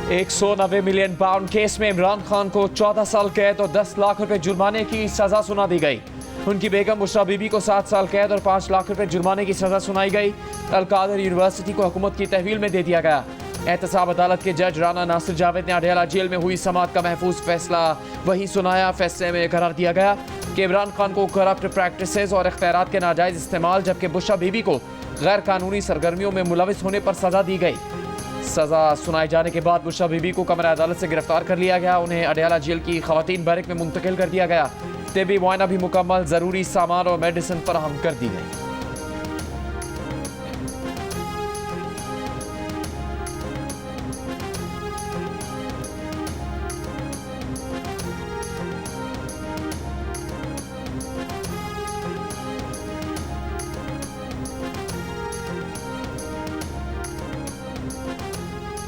190 million pound case में इमरान खान को 14 साल कैद और 10 लाख रुपए जुर्माने की सजा सुना दी गई। उनकी बेगम बुशरा बीबी को 7 साल कैद और 5 लाख रुपए जुर्माने की सजा सुनाई गई। अल-कादर यूनिवर्सिटी को हुकूमत की तहवील में दे दिया गया। एहतसाब अदालत के जज राना नासिर जावेद ने अडयाला जेल में हुई समाअत का महफूज फैसला वही सुनाया। फैसले में करार दिया गया कि इमरान खान को करप्ट प्रैक्टिसेस और इख्तियारात के नाजायज़ इस्तेमाल जबकि बुशरा बीबी को गैर कानूनी सरगर्मियों में मुलविस होने पर सजा दी गई। सजा सुनाए जाने के बाद बुशरा बीबी को कमरा अदालत से गिरफ्तार कर लिया गया। उन्हें अडयाला जेल की खवातीन बैरक में मुंतकिल कर दिया गया। तिब्बी मुआयना भी मुकम्मल, ज़रूरी सामान और मेडिसिन फराहम कर दी गई।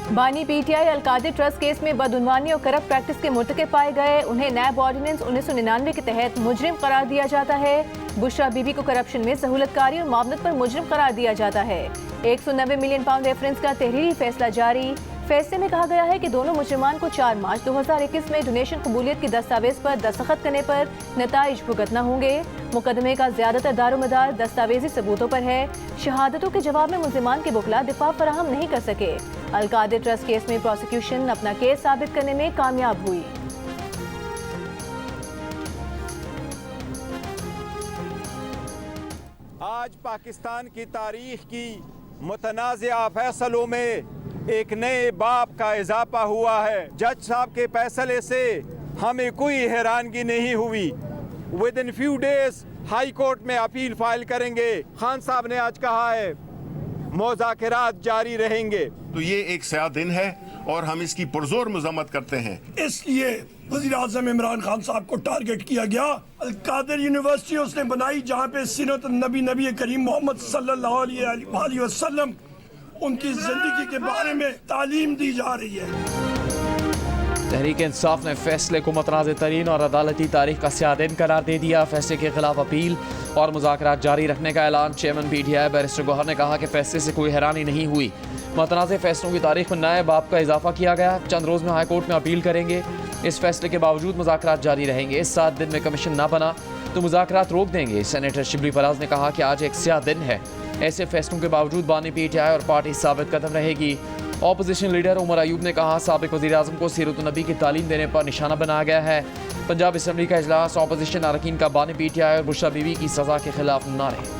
बानी पीटीआई अल-कादिर ट्रस्ट केस में बदउनवानी और करप्ट प्रैक्टिस के मुर्तकिब पाए गए। उन्हें नैब ऑर्डिनेंस 1999 के तहत मुजरिम करार दिया जाता है। बुशरा बीबी को करप्शन में सहूलतकारी और मामलत पर मुजरिम करार दिया जाता है। 190 मिलियन पाउंड रेफरेंस का तहरीरी फैसला जारी। फैसले में कहा गया है कि दोनों मुजरिमान को 4 मार्च 2021 में डोनेशन कबूलियत की दस्तावेज पर दस्तखत करने पर नताइज भुगतना होंगे। मुकदमे का ज्यादातर दारोमदार दस्तावेजी सबूतों पर है। शहादतों के जवाब में मुजरिमान के वकला दिफा फराहम नहीं कर सके। अल-कादिर ट्रस्ट केस में प्रोसिक्यूशन अपना केस साबित करने में कामयाब हुई। आज पाकिस्तान की तारीख की मुतनाज़िया फैसलों में एक नए बाब का इजाफा हुआ है। जज साहब के फैसले से हमें कोई हैरानगी नहीं हुई। With in few days high court में अपील फाइल करेंगे। खान साहब ने आज कहा है मुज़ाकरात जारी रहेंगे। तो ये एक सया दिन है और हम इसकी पुरजोर मजम्मत करते हैं। इसलिए वज़ीर आज़म इमरान खान साहब को टारगेट किया गया। अल-कादिर यूनिवर्सिटी उसने बनाई जहाँ पे सीरत नबी करीम मोहम्मद सल्लल्लाहु अलैहि वसल्लम उनकी जिंदगी के बारे में तालीम दी जा रही है। तहरीक इंसाफ ने फैसले को मुतनाज़ तरीन और अदालती तारीख का स्याह दिन करार दे दिया। फैसले के खिलाफ अपील और मुज़ाकरात जारी रखने का ऐलान। चेयरमैन पीटीआई बैरिस्टर गौहर ने कहा कि फैसले से कोई हैरानी नहीं हुई। मुतनाज़ फैसलों की तारीख में नए बाब का इजाफा किया गया। चंद रोज़ में हाई कोर्ट में अपील करेंगे। इस फैसले के बावजूद मुज़ाकरात जारी रहेंगे। 7 दिन में कमीशन न बना तो मुज़ाकरात रोक देंगे। सेनेटर शिबली फराज ने कहा कि आज एक स्याह दिन है। ऐसे फैसलों के बावजूद बानी पीटीआई और पार्टी साबित कदम रहेगी। ऑपोजिशन लीडर उमर अयूब ने कहा साबिक वज़ीर आज़म को सीरत नबी की तालीम देने पर निशाना बनाया गया है। पंजाब असम्बली का इजलास ऑपोजिशन अरकान का बानी पीटीआई और बुशरा बीबी की सज़ा के खिलाफ नारे।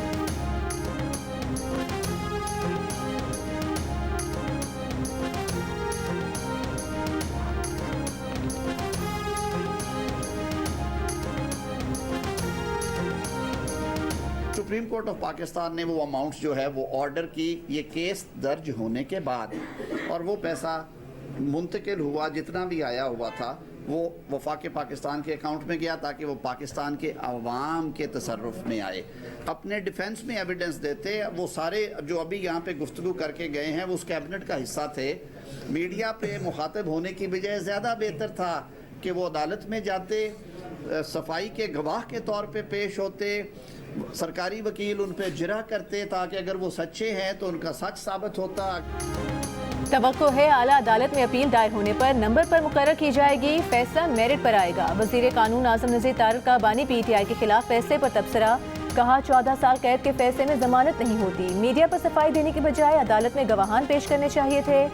सुप्रीम कोर्ट ऑफ पाकिस्तान ने वो अमाउंट जो है वो ऑर्डर की, ये केस दर्ज होने के बाद, और वो पैसा मुंतकिल हुआ, जितना भी आया हुआ था वो वफाक पाकिस्तान के अकाउंट में गया ताकि वो पाकिस्तान के अवाम के तसर्रुफ में आए। अपने डिफेंस में एविडेंस देते वो सारे जो अभी यहाँ पे गुफ्तगू करके गए हैं वो उस कैबिनेट का हिस्सा थे। मीडिया पे मुखातिब होने की बजाय ज़्यादा बेहतर था कि वो अदालत में जाते, सफाई के गवाह के तौर पे पेश होते, सरकारी वकील उन पे जिरा करते ताकि अगर वो सच्चे हैं तो उनका सच साबित होता। तवक्को है आला अदालत में अपील दायर होने पर नंबर पर मुकर्रर की जाएगी। फैसला मेरिट पर आएगा। वजीर कानून आज़म नज़ीर तारिक का बानी पीटीआई के खिलाफ फैसले पर तबसरा। कहा 14 साल कैद के फैसले में जमानत नहीं होती। मीडिया पर सफाई देने की बजाय अदालत में गवाहान पेश करने चाहिए थे।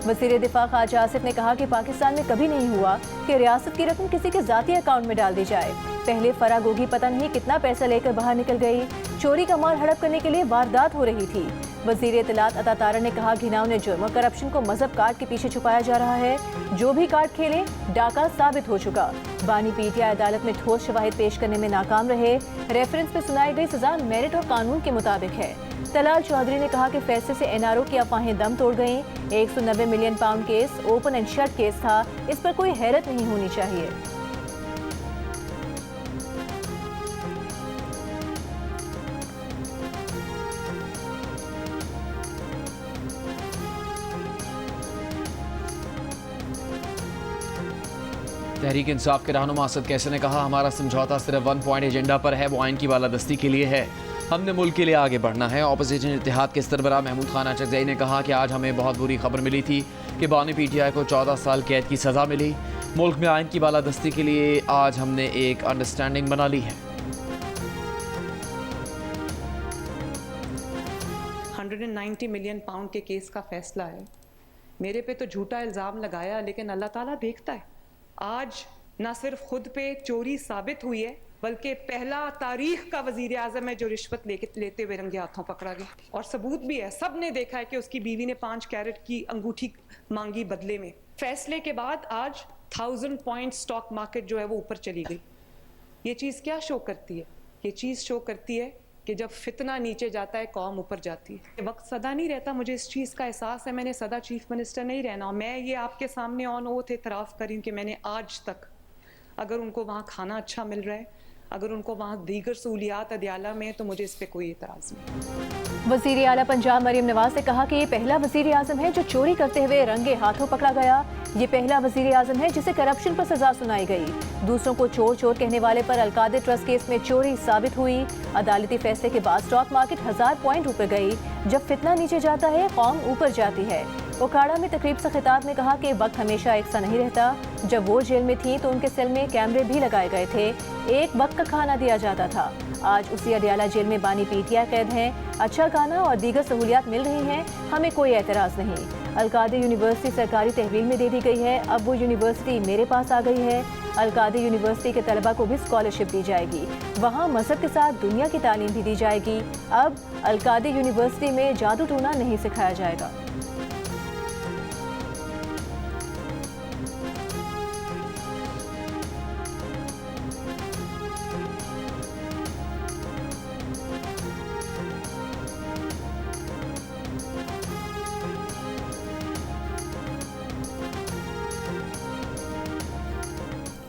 वज़ीर दिफा ख्वाजा आसिफ ने कहा कि पाकिस्तान में कभी नहीं हुआ कि रियासत की रकम किसी के ज़ाती अकाउंट में डाल दी जाए। पहले फरा गोगी पता नहीं कितना पैसा लेकर बाहर निकल गई। चोरी का माल हड़प करने के लिए वारदात हो रही थी। वज़ीर इत्तलात अता तारा ने कहा घिनौने जुर्म और करप्शन को मजहब कार्ड के पीछे छुपाया जा रहा है। जो भी कार्ड खेले डाका साबित हो चुका। बानी पीटीआई अदालत में ठोस शवाहिद पेश करने में नाकाम रहे। रेफरेंस पे सुनाई गई सजा मेरिट और कानून के मुताबिक है। तलाल चौधरी ने कहा कि फैसले से एनआरओ की अफवाहें दम तोड़ गईं। 190 million pound case open and shut case था। इस पर कोई हैरत नहीं होनी चाहिए। तहरीक इंसाफ के रहनुमा असद कैसे ने कहा हमारा समझौता सिर्फ 1 पॉइंट एजेंडा पर है, वो आइन की बालादस्ती के लिए है। हमने मुल्क के लिए आगे बढ़ना है। अपोजिशन इत्तेहाद के सरबराह महमूद खान अचकज़ई ने कहा कि आज हमें बहुत बुरी खबर मिली थी कि बानी PTI को 14 साल कैद की सज़ा मिली। मुल्क में आइन की बालादस्ती के लिए आज हमने एक अंडरस्टैंडिंग बना ली है। 190 मिलियन पाउंड के केस का फैसला है। मेरे पे तो झूठा इल्ज़ाम लगाया, लेकिन अल्लाह ताला देखता है। आज ना सिर्फ खुद पे चोरी साबित हुई है, बल्कि पहला तारीख का वजीर आज़म है जो रिश्वत लेते हुए रंगे हाथों पकड़ा गया। और सबूत भी है, सब ने देखा है कि उसकी बीवी ने 5 कैरेट की अंगूठी मांगी बदले में। फैसले के बाद आज 1000 पॉइंट स्टॉक मार्केट जो है वो ऊपर चली गई। ये चीज़ क्या शो करती है? ये चीज़ शो करती है कि जब फितना नीचे जाता है कौम ऊपर जाती है। वक्त सदा नहीं रहता, मुझे इस चीज़ का एहसास है। मैंने सदा चीफ मिनिस्टर नहीं रहना। मैं ये आपके सामने ऑन ओथ एतराफ़ करूँ कि मैंने आज तक, अगर उनको वहाँ खाना अच्छा मिल रहा है, अगर उनको वहाँ दीगर सहूलियात अदयाला में, तो मुझे इस पर कोई एतराज़ नहीं। वज़ीर आला पंजाब मरियम नवाज ने कहा कि ये पहला वज़ीर आज़म है जो चोरी करते हुए रंगे हाथों पकड़ा गया। ये पहला वज़ीर आज़म है जिसे करप्शन पर सजा सुनाई गई। दूसरों को चोर चोर कहने वाले पर अलकादिर ट्रस्ट केस में चोरी साबित हुई। अदालती फैसले के बाद स्टॉक मार्केट 1000 पॉइंट ऊपर गई। जब फितना नीचे जाता है कौम ऊपर जाती है। ओकाड़ा में तकरीब से खिताब में कहा कि वक्त हमेशा एक सा नहीं रहता। जब वो जेल में थी तो उनके सेल में कैमरे भी लगाए गए थे। एक वक्त का खाना दिया जाता था। आज उसी अडियाला जेल में बानी PTI कैद हैं। अच्छा खाना और दीगर सहूलियात मिल रही हैं, हमें कोई एतराज़ नहीं। अलकादिर यूनिवर्सिटी सरकारी तहवील में दे दी गई है। अब वो यूनिवर्सिटी मेरे पास आ गई है। अलकादिर यूनिवर्सिटी के तलबा को भी स्कॉलरशिप दी जाएगी। वहाँ मजहब के साथ दुनिया की तालीम भी दी जाएगी। अब अलकादिर यूनिवर्सिटी में जादू टूना नहीं सिखाया जाएगा।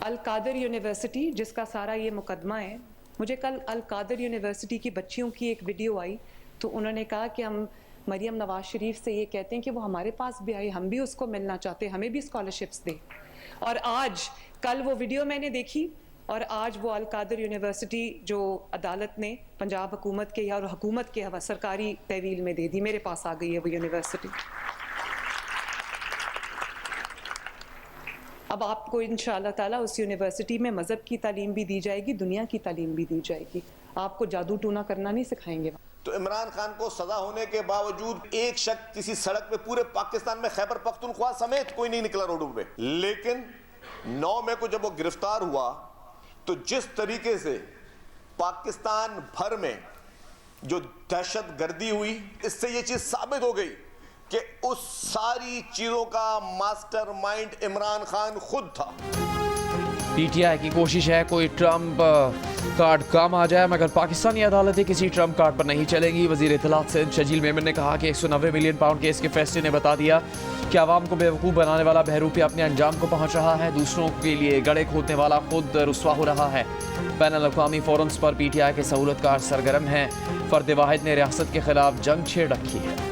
अल कादर यूनिवर्सिटी, जिसका सारा ये मुकदमा है, मुझे कल अल कादर यूनिवर्सिटी की बच्चियों की एक वीडियो आई तो उन्होंने कहा कि हम मरियम नवाज शरीफ से ये कहते हैं कि वो हमारे पास भी आई, हम भी उसको मिलना चाहते हैं, हमें भी स्कॉलरशिप्स दे। और आज कल वो वीडियो मैंने देखी और आज वो अल कादर यूनिवर्सिटी जो अदालत ने पंजाब हुकूमत के और हुकूमत के हवा सरकारी तहवील में दे दी, मेरे पास आ गई है वो यूनिवर्सिटी। अब आपको इंशाअल्लाह ताला उस यूनिवर्सिटी में मज़हब की तालीम भी दी जाएगी, दुनिया की तालीम भी दी जाएगी। आपको जादू टूना करना नहीं सिखाएंगे। तो इमरान खान को सजा होने के बावजूद एक शख्स किसी सड़क पे पूरे पाकिस्तान में खैबर पख्तूनख्वा समेत कोई नहीं निकला रोडों पे। लेकिन 9 मई को जब वो गिरफ्तार हुआ तो जिस तरीके से पाकिस्तान भर में जो दहशत गर्दी हुई, इससे ये चीज साबित हो गई कि उस सारी चीजों का मास्टरमाइंड इमरान खान खुद था। PTI की कोशिश है कोई ट्रंप कार्ड कम आ जाए, मगर पाकिस्तानी अदालतें किसी ट्रंप कार्ड पर नहीं चलेंगी। वजीर इत्तलात सिंध शजील मेमन ने कहा कि 190 मिलियन पाउंड केस के फैसले ने बता दिया कि आवाम को बेवकूफ़ बनाने वाला बहरूपी अपने अंजाम को पहुँच रहा है। दूसरों के लिए गड़े खोदने वाला खुद रुस्वा हो रहा है। बैनुल अक़वामी फोरम्स पर PTI के सहूलतकार सरगर्म हैं। फर्द वाहिद ने रियासत के खिलाफ जंग छेड़ रखी है।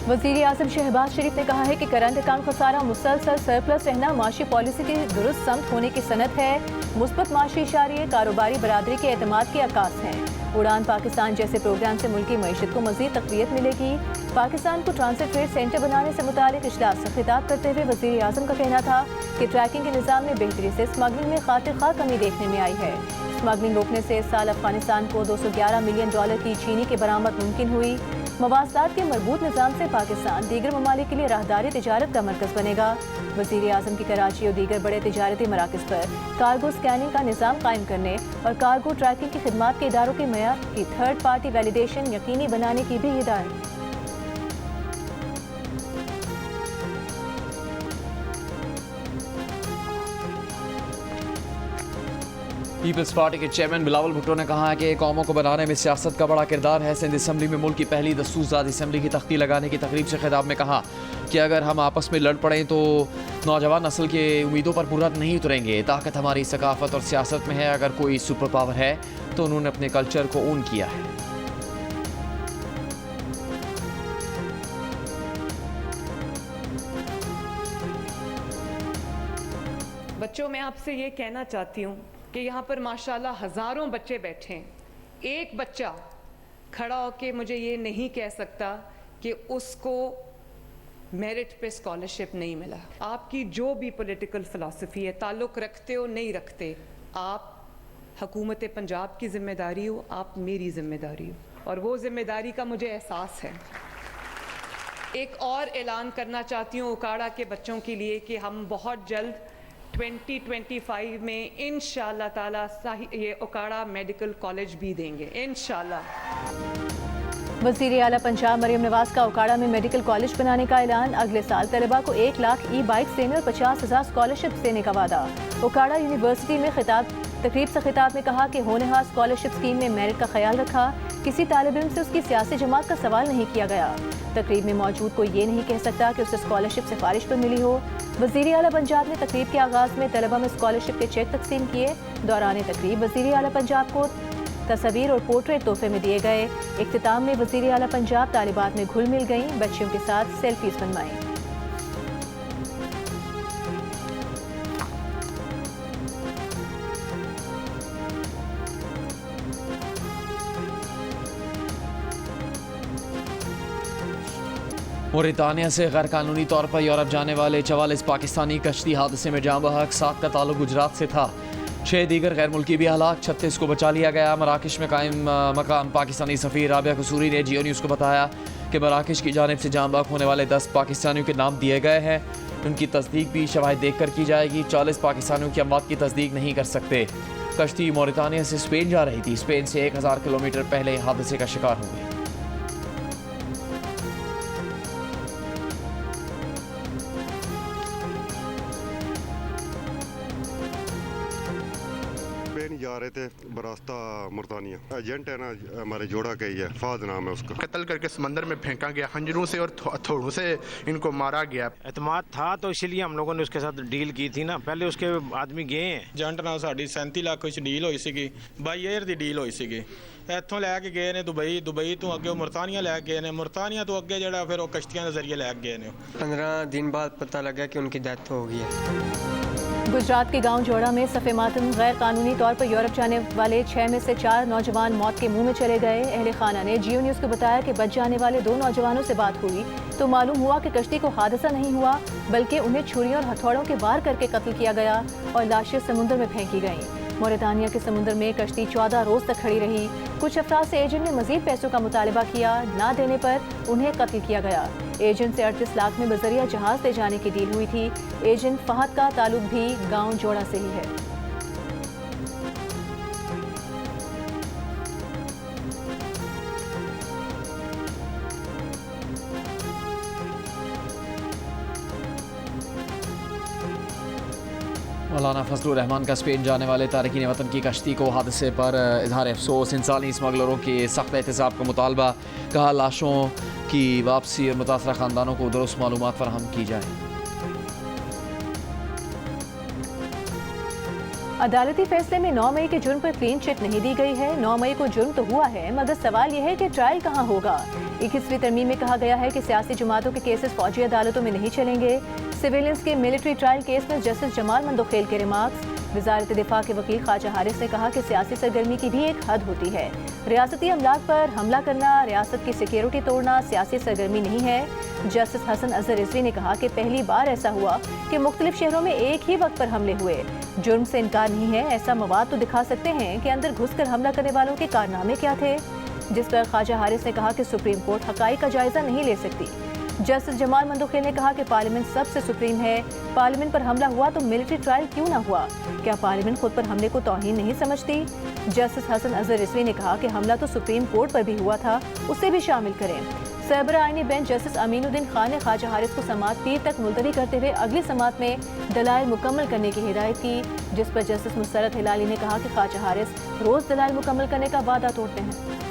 वज़ीर आज़म शहबाज शरीफ ने कहा है कि करंट अकाउंट खसारा मुसलसल सरप्लस रहना माशी पॉलिसी की दुरुस्त समत होने की सनत है। मुस्बत माशी इशारे कारोबारी बरादरी के एतमाद की अक्कास हैं। उड़ान पाकिस्तान जैसे प्रोग्राम से मुल्की मईशत को मज़ीद तक़वियत मिलेगी। पाकिस्तान को ट्रांसिट ट्रेड सेंटर बनाने से मुतालिक इजलास से खिताब करते हुए वज़ीर आज़म का कहना था कि ट्रैकिंग के निज़ाम में बेहतरी से स्मगलिंग में खातिर खा कमी देखने में आई है। स्मगलिंग रोकने से इस साल अफगानिस्तान को $211 मिलियन की चीनी की बरामद मुमकिन हुई। मवासलात के मजबूत निज़ाम से पाकिस्तान दीगर ममालिक के लिए राहदारी तिजारत का मरकज़ बनेगा। वज़ीर आज़म की कराची और दीगर बड़े तिजारती मराकज़ पर कार्गो स्कैनिंग का निज़ाम कायम करने और कार्गो ट्रैकिंग की खिदमात के इदारों के मेयार की थर्ड पार्टी वैलिडेशन यकीनी बनाने की भी हिदायत। पीपल्स पार्टी के चेयरमैन बिलावल भुट्टो ने कहा है कि कौमों को बनाने में सियासत का बड़ा किरदार है। सिंध असम्बली में मुल्क की पहली दस्तूरज़ाद असम्बली की तख्ती लगाने की तकरीब से खिताब में कहा कि अगर हम आपस में लड़ पड़ें तो नौजवान नस्ल के उम्मीदों पर पूरा नहीं उतरेंगे। ताकत हमारी सकाफत और सियासत में है। अगर कोई सुपर पावर है तो उन्होंने अपने कल्चर को ओन किया है। बच्चों, मैं आपसे ये कहना चाहती हूँ कि यहाँ पर माशाल्लाह हज़ारों बच्चे बैठे हैं, एक बच्चा खड़ा होके मुझे ये नहीं कह सकता कि उसको मेरिट पे स्कॉलरशिप नहीं मिला। आपकी जो भी पॉलिटिकल फ़िलासफ़ी है, ताल्लुक़ रखते हो नहीं रखते, आप हुकूमत पंजाब की ज़िम्मेदारी हो, आप मेरी ज़िम्मेदारी हो, और वो ज़िम्मेदारी का मुझे एहसास है। एक और ऐलान करना चाहती हूँ उकाड़ा के बच्चों के लिए कि हम बहुत जल्द 2025 में इंशाअल्लाह ताला ये उकाड़ा मेडिकल कॉलेज भी देंगे, इंशाअल्लाह। वज़ीर आला पंजाब मरियम नवाज का उकाड़ा में मेडिकल कॉलेज बनाने का ऐलान। अगले साल तलबा को 1 लाख ई-बाइक्स देने और 50,000 स्कॉलरशिप देने का वादा। उकाड़ा यूनिवर्सिटी में तकरीब से खिताब में कहा कि होनहार स्कॉलरशिप स्कीम में मेरिट का ख्याल रखा, किसी तालिब इल्म से उसकी सियासी जमात का सवाल नहीं किया गया। तकरीब में मौजूद कोई ये नहीं कह सकता कि उसे स्कॉलरशिप सिफारिश पर मिली हो। वज़ीर आला पंजाब ने तकरीब के आगाज़ में तलबा में स्कॉलरशिप के चेक तकसीम किए। दौरान तकरीब वज़ीर आला पंजाब को तस्वीर और पोर्ट्रेट तोहफे में दिए गए। इख्तिताम में वज़ीर आला पंजाब तालिबात में घुल मिल गईं, बच्चियों के साथ सेल्फीज बनवाईं। मोरितानिया से गैर कानूनी तौर पर यूरोप जाने वाले 44 पाकिस्तानी कश्ती हादसे में जाँ बहक, 7 का ताल्लुक गुजरात से था। 6 दीगर गैर मुल्की भी हलाक, 36 को बचा लिया गया। मराकश में कायम मकाम पाकिस्तानी सफ़ीर राबिया कसूरी ने जियो न्यूज़ को बताया कि मराकश की जानिब से जाँ बहक होने वाले 10 पाकिस्तानियों के नाम दिए गए हैं। उनकी तस्दीक भी शवाहिद देख कर की जाएगी। 40 पाकिस्तानियों की अमवात की तस्दीक नहीं कर सकते। कश्ती मोरितानिया से स्पेन जा रही थी। स्पेन से 1000 किलोमीटर पहले हादसे का शिकार हो गई। जा रहे थे बरास्ता मुर्तानिया। एजेंट है ना हमारे जोड़ा का ही है, फाद नाम है उसका। कत्ल करके समंदर में फेंका गया, खंजरों से और हथौड़ों से इनको मारा गया। एतमाद था तो इसलिए हम लोगों ने उसके साथ डील की थी ना, पहले उसके आदमी गए हैं। एजेंट नाल साडी 37 लाख ਵਿੱਚ ਡੀਲ ਹੋਈ ਸੀਗੀ, ਬਾਈ 에ਅਰ ਦੀ ਡੀਲ ਹੋਈ ਸੀਗੀ। ਇੱਥੋਂ ਲੈ ਕੇ ਗਏ ਨੇ ਦੁਬਈ ਤੋਂ ਅੱਗੇ ਮੁਰਤਾਨੀਆ ਲੈ ਕੇ ਗਏ ਨੇ, ਮੁਰਤਾਨੀਆ ਤੋਂ ਅੱਗੇ ਜਿਹੜਾ ਫਿਰ ਉਹ ਕਸ਼ਤੀਆਂ ਦੇ ਜ਼ਰੀਏ ਲੈ ਕੇ ਗਏ ਨੇ। 15 दिन बाद पता लगा कि उनकी डेथ हो गई है। गुजरात के गांव जोड़ा में सफ़े मातम गैर कानूनी तौर पर यूरोप जाने वाले 6 में से 4 नौजवान मौत के मुंह में चले गए। अहले खाना ने जियो न्यूज़ को बताया कि बच जाने वाले 2 नौजवानों से बात हुई तो मालूम हुआ कि कश्ती को हादसा नहीं हुआ, बल्कि उन्हें छुरियों और हथौड़ों के वार करके कत्ल किया गया और लाशें समुद्र में फेंकी गईं। मोरितानिया के समुद्र में कश्ती 14 रोज तक खड़ी रही। कुछ अफराद से एजेंट ने मजीद पैसों का मुतालबा किया, ना देने पर उन्हें कत्ल किया गया। एजेंट से 38 लाख में बजरिया जहाज ले जाने की डील हुई थी। एजेंट फहद का ताल्लुक भी गांव जोड़ा से ही है। मौलाना फजलुर रहमान का स्पेन जाने वाले तारकीन वतन की कश्ती को हादसे पर इजहार अफसोस। इंसानी स्मगलरों के सख्त एहतसाब का मुतालबा। कहा लाशों की वापसी और मुतासरा ख़ानदानों को दुरुस्त मालूमात फराहम की जाए। अदालती फैसले में 9 मई के जुर्म पर क्लीन चिट नहीं दी गई है। 9 मई को जुर्म तो हुआ है, मगर सवाल यह है कि ट्रायल कहाँ होगा। 21वीं तरमीम में कहा गया है कि सियासी जमातों के केसेस फौजी अदालतों में नहीं चलेंगे। सिविलियंस के मिलिट्री ट्रायल केस में जस्टिस जमाल मंदोखेल के रिमार्क्स। वजारत दिफा के वकील ख्वाजा हारिस ने कहा कि सियासी सरगर्मी की भी एक हद होती है। रियासती अमलाक पर हमला करना, रियासत की सिक्योरिटी तोड़ना सियासी सरगर्मी नहीं है। जस्टिस हसन अजहर रिजवी ने कहा कि पहली बार ऐसा हुआ कि मुख्तलिफ शहरों में एक ही वक्त पर हमले हुए। जुर्म से इनकार नहीं है, ऐसा मवाद तो दिखा सकते हैं कि अंदर घुसकर हमला करने वालों के कारनामे क्या थे। जिस पर ख्वाजा हारिस ने कहा कि सुप्रीम कोर्ट हकाइक का जायजा नहीं ले सकती। जस्टिस जमाल मंदोखेल ने कहा कि पार्लियामेंट सबसे सुप्रीम है। पार्लियामेंट पर हमला हुआ तो मिलिट्री ट्रायल क्यों ना हुआ? क्या पार्लियामेंट खुद पर हमले को तौहीन नहीं समझती? जस्टिस हसन अजहर रिजवी ने कहा कि हमला तो सुप्रीम कोर्ट पर भी हुआ था, उसे भी शामिल करें। सरबरा आईनी बेंच जस्टिस अमीनुद्दीन खान ने ख्वाजा हारिस को समाअत पीर तक मुलतवी करते हुए अगली समाअत में दलाइल मुकम्मल करने की हिदायत की, जिस पर जस्टिस मुसरत हिलाली ने कहा कि ख्वाजा हारिस रोज दलाइल मुकम्मल करने का वादा तोड़ते हैं।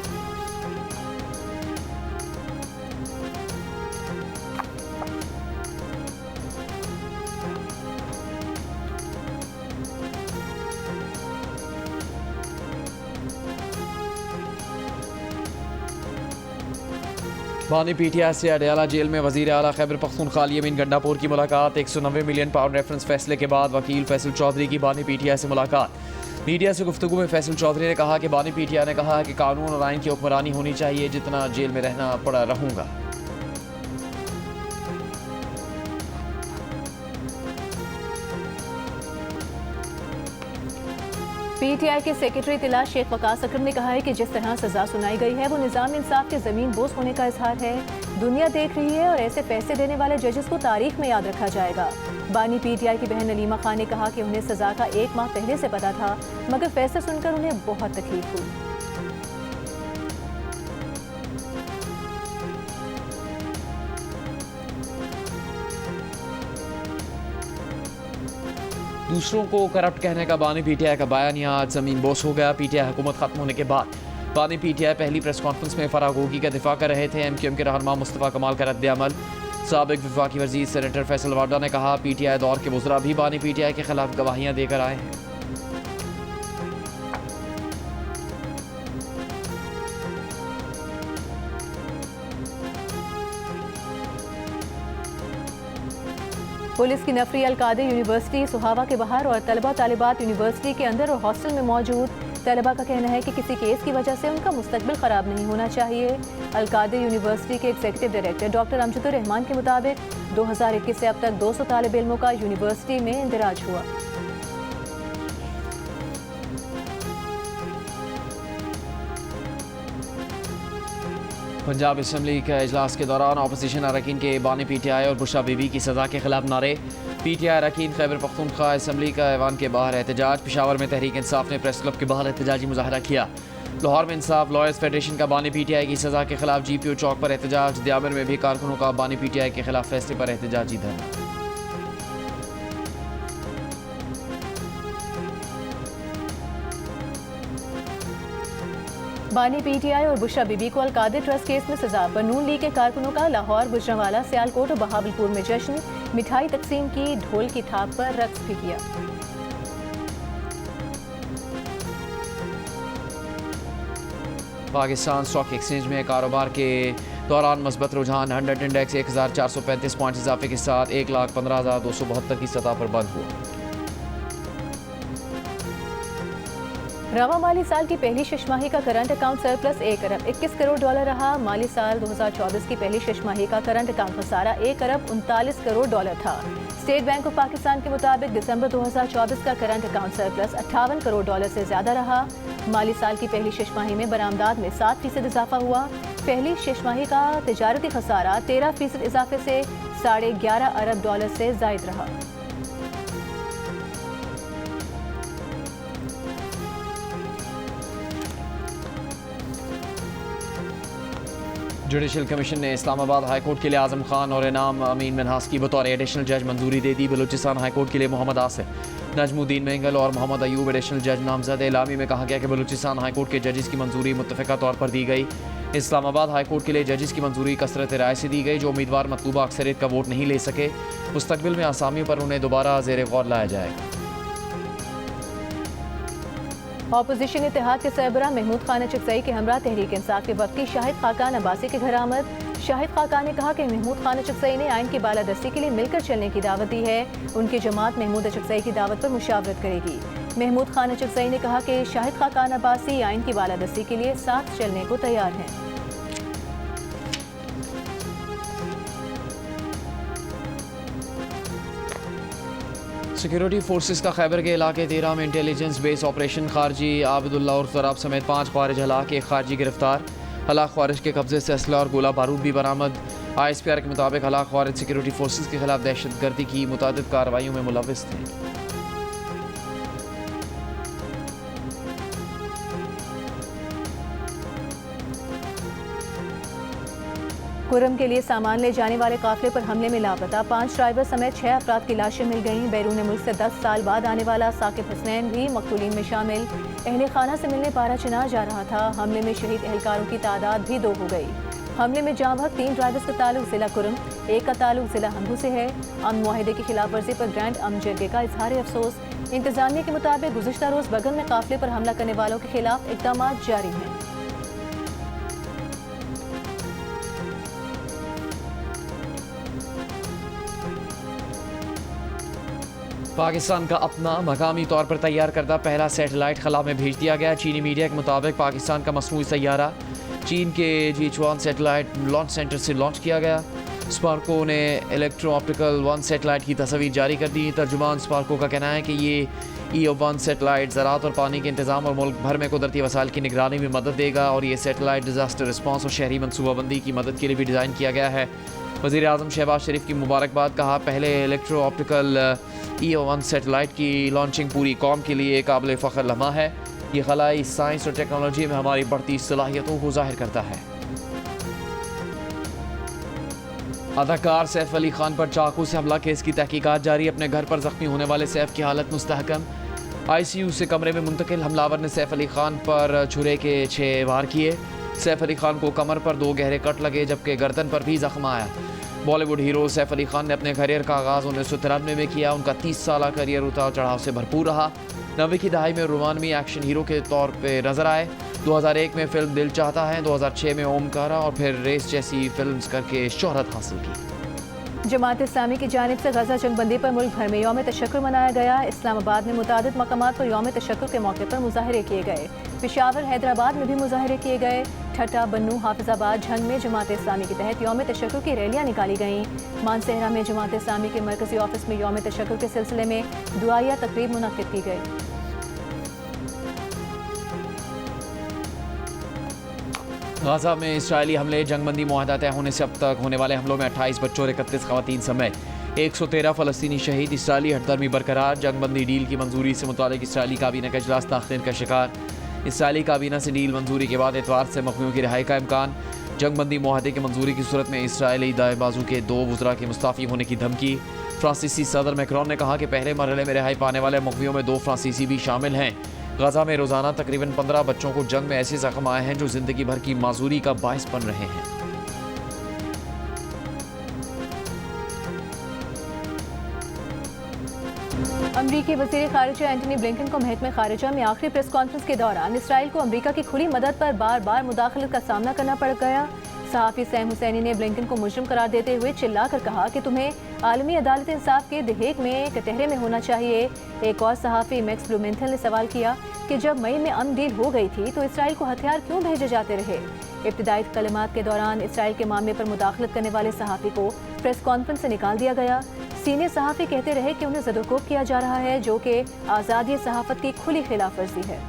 बानी PTI से अडयाला जेल में वजीर आला खैबर पख्तूनख्वा अमीन गंडापुर की मुलाकात। 190 मिलियन पाउंड रेफरेंस फैसले के बाद वकील फैसल चौधरी की बानी PTI से मुलाकात। मीडिया से गुफ्तगू में फैसल चौधरी ने कहा कि बानी PTI ने कहा कि कानून और आइन की हुक्मरानी होनी चाहिए, जितना जेल में रहना पड़ा रहूंगा। PTI के सेक्रेटरी इत्तला शेख वकास अकरम ने कहा है कि जिस तरह सजा सुनाई गई है वो निज़ाम इंसाफ के ज़मीन बोस होने का इजहार है। दुनिया देख रही है और ऐसे फैसले देने वाले जजेस को तारीख में याद रखा जाएगा। बानी PTI की बहन नलीमा खान ने कहा कि उन्हें सजा का 1 माह पहले से पता था, मगर फैसला सुनकर उन्हें बहुत तकलीफ हुई। दूसरों को करप्ट कहने का बानी PTI का बयानिया आज ज़मीन बोस हो गया। PTI हुकूमत खत्म होने के बाद बानी PTI पहली प्रेस कॉन्फ्रेंस में फराग होगी का दिफा कर रहे थे। MQM के रहनुमा मुस्तफ़ा कमाल का रद्द-ए-अमल। साबिक वफाकी वज़ीर सेनेटर फैसल वाडा ने कहा PTI दौर के मुज़रा भी बानी PTI के खिलाफ गवाहियाँ देकर आए हैं। पुलिस की नफरी अल-कादिर यूनिवर्सिटी सुहावा के बाहर और तलबा तालिबात यूनिवर्सिटी के अंदर और हॉस्टल में मौजूद। तलबा का कहना है कि किसी केस की वजह से उनका मुस्तकबिल ख़राब नहीं होना चाहिए। अल-कादिर यूनिवर्सिटी के एग्जीक्यूटिव डायरेक्टर डॉक्टर अमजदुर रहमान के मुताबिक 2021 से अब तक 200 तालिब इल्मों का यूनिवर्सिटी में इंदराज हुआ। पंजाब असम्बली के इजलास के दौरान अपोजिशन अरकान के बानी PTI और बुशरा बीबी की सज़ा के खिलाफ नारे। PTI अरकान खैबर पख्तूनख्वा असम्बली का ऐवान के बाहर एहतजाज। पेशावर में तहरीक इंसाफ ने प्रेस क्लब के बाहर एहतजाजी मुजाहरा किया। लाहौर में इंसाफ लॉयर्स फेडरेशन का बानी PTI की सज़ा के खिलाफ GPO चौक पर एहतजाज। दियाबर में भी कारकुनों का बानी PTI के खिलाफ फैसले पर एहतजाजी धरना। बानी PTI और बुशरा बीबी को अल-कादिर ट्रस्ट केस में सजा पर नून लीग के कारकुनों का लाहौर, गुजरांवाला, सियालकोट और बहावलपुर में जश्न। मिठाई तकसीम की, ढोल की थाप पर रक्स भी किया। पाकिस्तान स्टॉक एक्सचेंज में कारोबार के दौरान मस्बत रुझान। 100 इंडेक्स 1435 पॉइंट इजाफे के साथ 1,15,272 की सतह पर बंद हुआ। रवा माली साल की पहली शशमाही का करंट अकाउंट सरप्लस 1 अरब 21 करोड़ डॉलर रहा। माली साल 2024 की पहली शशमाही का करंट अकाउंट खसारा 1 अरब 39 करोड़ डॉलर था। स्टेट बैंक ऑफ पाकिस्तान के मुताबिक दिसंबर 2024 का current account surplus 58 crore dollar से ज्यादा रहा। माली साल की पहली शशमाही में बरामदात में 7% इजाफा हुआ। पहली शशमाही का तिजारती खसारा 13% इजाफे से 11.5 अरब डॉलर से जायद रहा। जुडिशल कमीशन ने इस्लामाबाद हाई कोर्ट के लिए आजम खान और इनाम अमीन मिनहास की बतौर एडिशनल जज मंजूरी दे दी। बलूचिस्तान हाई कोर्ट के लिए मोहम्मद आसिफ, नजमुद्दीन मेंगल और मोहम्मद अयूब एडिशनल जज नामजद। एलामी में कहा गया कि बलूचिस्तान हाई कोर्ट के जजेस की मंजूरी मुत्तफ़िका तौर पर दी गई। इस्लामाबाद हाई कोर्ट के लिए जजेस की मंजूरी कसरत राय से दी गई। जो उम्मीदवार मतलूबा अक्सरियत का वोट नहीं ले सके, मुस्तकबिल में आसामियों पर उन्हें दोबारा ज़ेर गौर लाया जाएगा। ऑपोजिशन इत्तेहाद के सरबराह महमूद खान चकसई के हमरा तहरीक इंसाफ के वक्ती शाहिद खाकान अब्बासी के घर आमद। शाहिद खाकान ने कहा कि महमूद खान चकसई ने आइन की बालादस्ती के लिए मिलकर चलने की दावत दी है। उनकी जमात महमूद चकसई की दावत पर मुशावरत करेगी। महमूद खान चकसई ने कहा कि शाहिद खाकान अब्बासी आइन की बालादस्ती के लिए साथ चलने को तैयार हैं। सिक्योरिटी फोर्सेस का खैबर के इलाके 13 में इंटेलिजेंस बेस ऑपरेशन। खारजी आबिदुल्ला और तराब समेत 5 ख्वारिज हलाक, 1 खारजी गिरफ्तार। हलाक ख्वारिज के कब्जे से असला और गोला बारूद भी बरामद। ISPR के मुताबिक हलाक ख्वारिज सिक्योरिटी फोर्सेस के खिलाफ दहशतगर्दी की मुतादिद कार्रवाइयों में मुलव्विस थे। कुरम के लिए सामान ले जाने वाले काफिले पर हमले में लापता 5 ड्राइवर समेत 6 अफराद की लाशें मिल गईं। बैरून मुल्क से 10 साल बाद आने वाला साकिब हुसनैन भी मकतूलीन में शामिल। अहले खाना से मिलने पारा चिनार जा रहा था। हमले में शहीद एहलकारों की तादाद भी 2 हो गई। हमले में जाँ बहक 3 ड्राइवर्स का ताल्लुक जिला कुरम, 1 का ताल्लुक जिला हंगू से है। अमन मुआहिदे की खिलाफ वर्जी पर ग्रैंड अमन जरगे का इजहार अफसोस। इंतजामिया के मुताबिक गुज़िश्ता रोज़ बगल में काफिले पर हमला करने वालों के खिलाफ इक़दामात जारी हैं। पाकिस्तान का अपना मकामी तौर पर तैयार करदा पहला सैटेलाइट खला में भेज दिया गया। चीनी मीडिया के मुताबिक पाकिस्तान का मसनूई सैयारा चीन के GH1 सैटेलाइट लॉन्च सेंटर से लॉन्च किया गया। स्पार्को ने इलेक्ट्रो ऑप्टिकल 1 सैटेलाइट की तस्वीर जारी कर दी। तर्जुमान स्पार्को का कहना है कि ये EO1 सैटेलाइट ज़राअत और पानी के इंतज़ाम और मुल्क भर में कुदरती वसाइल की निगरानी में मदद देगा और ये सैटेलाइट डिज़ास्टर रिस्पॉन्स और शहरी मनसूबाबंदी की मदद के लिए भी डिज़ाइन किया गया है। वज़ीर आज़म शहबाज शरीफ की मुबारकबाद। कहा, पहले इलेक्ट्रो ऑप्टिकल EO1 सैटेलाइट की लॉन्चिंग पूरी कौम के लिए काबिल फ़ख्र लम्हा है। ये खलाई साइंस और टेक्नोलॉजी में हमारी बढ़ती सलाहियतों को ज़ाहिर करता है। अदाकार सैफ अली खान पर चाकू से हमला केस की तहकीकात जारी। अपने घर पर जख्मी होने वाले सैफ की हालत मुस्तहकम। ICU से कमरे में मुंतकिल। हमलावर ने सैफ अली खान पर छुरे के 6 वार किए। सैफ अली खान को कमर पर 2 गहरे कट लगे जबकि गर्दन पर भी जख्म आया। बॉलीवुड हीरो सैफ अली खान ने अपने करियर का आगाज़ 1993 में किया। उनका 30 साल करियर उतार चढ़ाव से भरपूर रहा। 90 की दहाई में रोमानवी एक्शन हीरो के तौर पे नजर आए। 2001 में फिल्म दिल चाहता है, 2006 में ओमकारा और फिर रेस जैसी फिल्म्स करके शोहरत हासिल की। जमात इस्लामी की जानिब से गजा जंगबंदी पर मुल्क भर में यौम तशक्कुर मनाया गया। इस्लामाबाद में मुतादिद मकामात पर यौम तशक्कुर के मौके पर मुजाहरे किए गए। पेशावर हैदराबाद में भी मुजाहरे किए गए। ठट्टा, बन्नू, हाफिजाबाद, झंग में जमात इस्लामी के तहत यौम तशक्कुर की रैलियाँ निकाली गईं। मानसेहरा में जमात इस्लामी के मरकजी ऑफिस में यौम तशक्कुर के सिलसिले में दुआया तकरीब मुनक्किद की गई। गाजा में इसराइली हमले। जंगबंदी मुआहदा तय होने से अब तक होने वाले हमलों में 28 बच्चों और 31 खवातीन समेत 113 फ़लस्तीनी शहीद। इसराइली हटदर्मी बरकरार। जंगबंदी डील की मंजूरी से मुतालिक इसराइली काबीना का इजलास ताख़ीर का शिकार। इसराइली काबीना से डील मंजूरी के बाद एतवार से मखमियों की रिहाई का इम्कान। जंगबंदी मुआहदे की मंजूरी की सूरत में इसराइली दाएं बाजू के 2 वज़रा के मुस्ताफ़ी होने की धमकी। फ्रांसीसी सदर मैक्रोन ने कहा कि पहले मरहले में रिहाई पाने वाले मखमियों में 2 फ्रांसीसी भी शामिल हैं। गाजा में रोज़ाना तकरीबन 15 बच्चों को जंग में ऐसे जख्म आए हैं जो ज़िंदगी भर की माजूरी का बायस बन रहे हैं। अमरीकी वज़ीर ख़ारिजा एंटनी ब्लिंकन को महकमे ख़ारिजा में आखिरी प्रेस कॉन्फ्रेंस के दौरान इसराइल को अमरीका की खुली मदद पर बार बार मुदाखलत का सामना करना पड़ गया। सहाफ़ी सैम हुसैनी ने ब्लिंकन को मुजरिम करार देते हुए चिल्लाकर कहा कि तुम्हें आलमी अदालत इंसाफ के दहेग में कटहरे में होना चाहिए। एक और सहाफ़ी मैक्स ब्लूमेंथल ने सवाल किया कि जब मई में अमन डील हो गई थी तो इसराइल को हथियार क्यों भेजे जाते रहे। इब्तिदाई कलमात के दौरान इसराइल के मामले पर मुदाखलत करने वाले सहाफ़ी को प्रेस कॉन्फ्रेंस से निकाल दिया गया। सीनियर सहाफ़ी कहते रहे कि उन्हें ज़दरकोब किया जा रहा है जो कि आज़ादी सहाफ़त की खुली खिलाफ वर्जी है।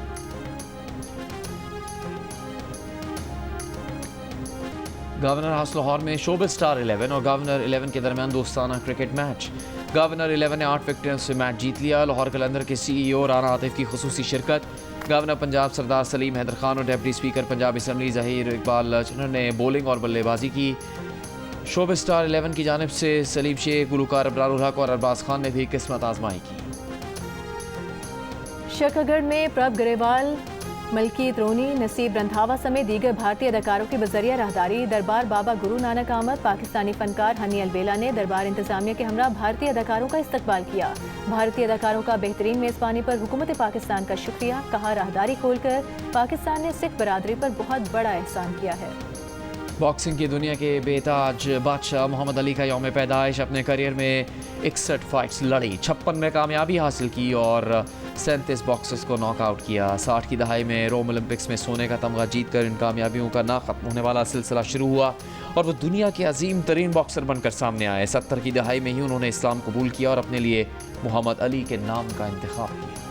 गवर्नर हाउस लाहौर में शोबिज़ स्टार 11 और गवर्नर 11 के दरमियान दोस्ताना क्रिकेट मैच। गवर्नर 11 ने 8 विकेट्स से मैच जीत लिया। लाहौर कलंदर के CEO राना आतिफ की खुसूसी शिरकत। गवर्नर पंजाब सरदार सलीम हैदर खान और deputy speaker Punjab assembly Zaheer Iqbal Channar ने बॉलिंग और बल्लेबाजी की। शोबिज़ स्टार 11 की जानिब से सलीम शेख, गुलकार अबरारुल हक और अरबाज खान ने भी किस्मत आजमाई की। शकरगढ़ में प्रभ ग्रेवाल, मलकीत रोनी, नसीब रंधावा समेत दीगर भारतीय अदाकारों की बजरिया राहदारी दरबार बाबा गुरु नानक आमद। पाकिस्तानी फनकार हनी अलबेला ने दरबार इंतजामिया के हमरा भारतीय अदाकारों का इस्तकबाल किया। भारतीय अदाकारों का बेहतरीन मेज़बानी पर हुकूमत पाकिस्तान का शुक्रिया। कहा, राहदारी खोलकर पाकिस्तान ने सिख बरादरी पर बहुत बड़ा एहसान किया है। बॉक्सिंग की दुनिया के बेताज बादशाह मोहम्मद अली का यौम पैदाइश। अपने करियर में 61 फाइट्स लड़ी, 56 में कामयाबी हासिल की और 37 बॉक्सर्स को नॉकआउट किया। 60 की दहाई में रोम ओलंपिक्स में सोने का तमगा जीतकर इन कामयाबियों का ना खत्म होने वाला सिलसिला शुरू हुआ और वो दुनिया के अजीम तरीन बॉक्सर बनकर सामने आए। 70 की दहाई में ही उन्होंने इस्लाम कबूल किया और अपने लिए मोहम्मद अली के नाम का इंतखाब किया।